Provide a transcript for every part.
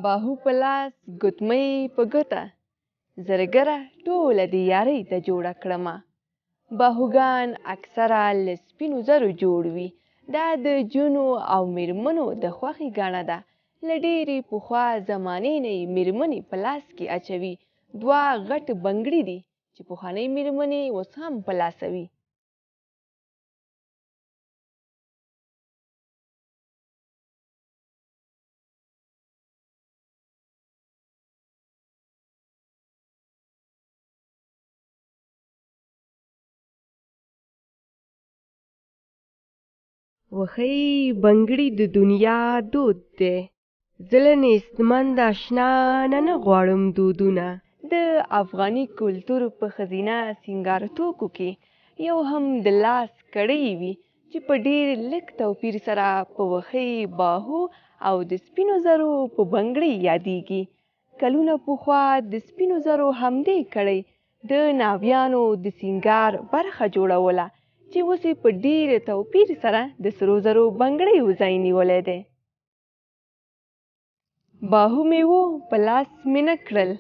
باهو په لاس ګوتمۍ په ګوته زرګره ټوله د یارۍ ته جوړه کړمه. باهوګان اکثره له سپینو زرو جوړ وي. دا د جونو او میرمنو د خوښې ګاڼه ده. له ډېرې پخوا زمانې نه یې میرمنې په لاس کې اچوي. دوه غټ بنګړي دي چې پخوانۍ میرمنې اوس هم په لاسوي. وښی بنګړي د دنیا دود دی. زه له نیستمند اشنا نه غواړم دودونه. د افغاني کلتور په ښځینه سینګار توکو کې یو هم د لاس کړۍ وي چې په ډېر لږ توپیر سره په وښۍ، باهو او د سپینو زرو په بنګړۍ یادیږي. کلونه پخوا د سپینو زرو همدې کړۍ د ناویانو د سینګار برخه جوړوله چې اوس یې په ډېر توپیر سره د سرو زرو بنګړیو ځای نیولی دی. باهو مې و په لاس مې نه کړل،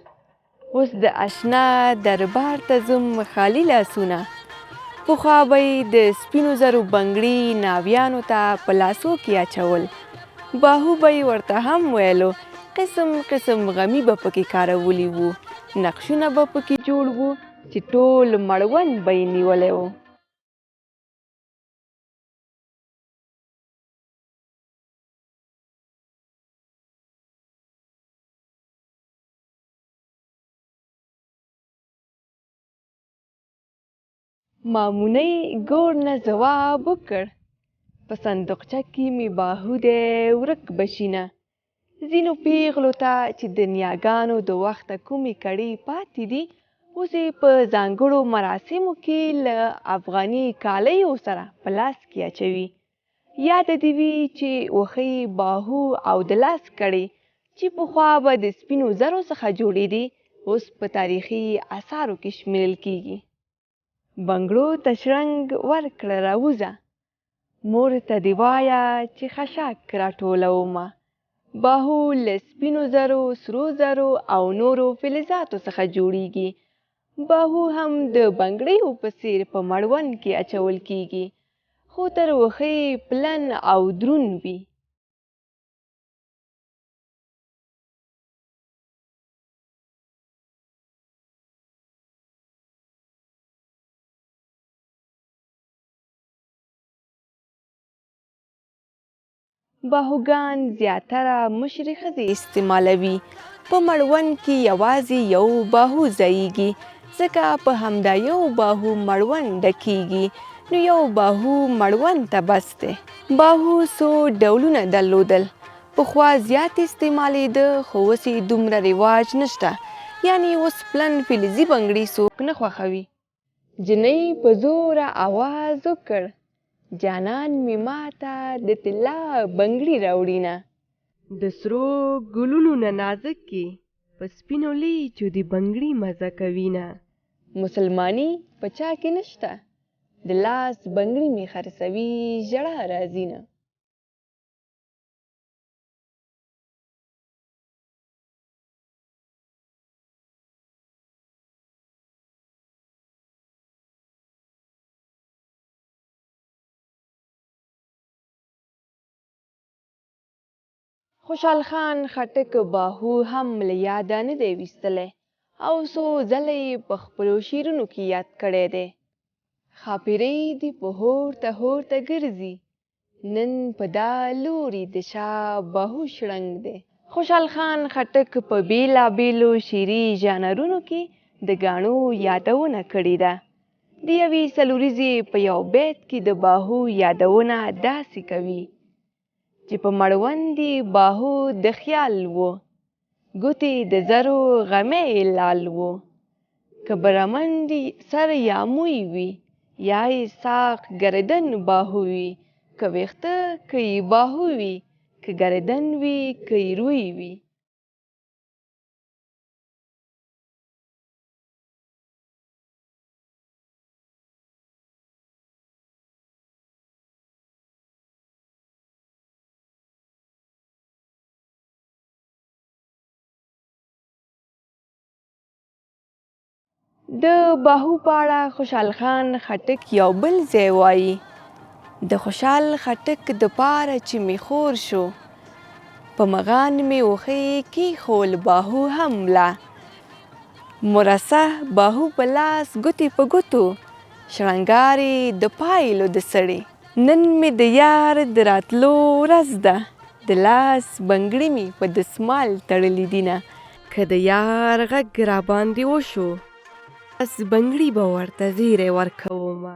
اوس د اشنا دربار ته ځم خالي لاسونه. پخوا به یې د سپینو زرو بنګړي ناویانو ته په لاسو کې اچول. باهو به یې ورته هم ویلو. قسم قسم غمي به پکې کارولي وو. نقشونه به پکې جوړ وو چې ټول مړوند به یې نیولی و. مامونۍ ګور نه ځواب وکړ. په صندوقچه کې مې باهو دی ورک بشینه. ځینو پیغلو ته چې د نیاګانو د وخته کومې کړۍ پاتې دي اوس یې په ځانګړو مراسمو کې له افغاني کالیو سره په لاس کې اچوي. یاده دې وي چې وښۍ، باهو او د لاس کړۍ چې پخوا به د سپینو زرو څخه جوړېدې اوس په تاریخي اثارو کې شمیرل کیږي. بنګړو ته شرنګ ورکړه راووځه، مور ته دې وایه چې خشاک راټولومه. باهو له سپینو زرو، سرو زرو او نورو فلزاتو څخه جوړیږي. باهو هم د بنګړیو په څیر په مړوند کې اچول کیږي، خو تر وښۍ پلن او دروند وي. باهوګان زیاتره مشرې ښځې استعمالوي. په مړوند کې یوازې یو باهو ځایږي، ځکه په همدا یو باهو مړوند ډکیږي، نو یو باهو مړوند ته بس دی. باهو څو ډولونه درلودل. پخوا زیات استعمالېده خو اوس یې دومره رواج نشته. یعنې اوس پلن فلزي بنګړي څوک نه خوښوي. جنۍ په زوره آواز وکړ، جانان مې ماته د طلا بنګړي راوړینه. د سرو ګلونو نه نازکې په سپینو لیچو د بنګړي مزه کوینه. مسلماني په چا کې نشته، د لاس بنګړي مې خرڅوي ژړا راځینه. خوشحال خان خټک باهو هم له یاده نه دی ویستلی او څو ځله یې په خپلو شعرونو کې یاد کړی دی. ښاپیرۍ دې په هورته هورته ګرځي، نن په دا لوري د شا باهو شړنګ دی. خوشحال خان خټک په بېلابېلو شعري ژانرونو کې د ګاڼو یادونه کړې ده. د یوې څلوریزې په یو بیت کې د باهو یادونه داسې کوي چې په مړوند یې باهو د خیال و، ګوتې د زرو غمی لال و. که برمند سر یا موی وي، یا یې ساق گردن باهو وي. که ویښته که یې باهو وي، که گردن وي که یې روی وي. د باهو په اړه خوشحال خان خټک یو بل ځای وایي د خوشحال خټک د پاره چې مې خور شو په مغان مې وښې کېښول باهو هم ملا مرصع باهو په لاس ګوتې په ګوتو شرنګارې د پایلو د سړې نن مې د یار د راتلو ورځ ده د لاس بنګړي مې په دسمال تړلي دینه که د یار غږ راباندې وشو بس بنګړي به ورته زیری ورکومه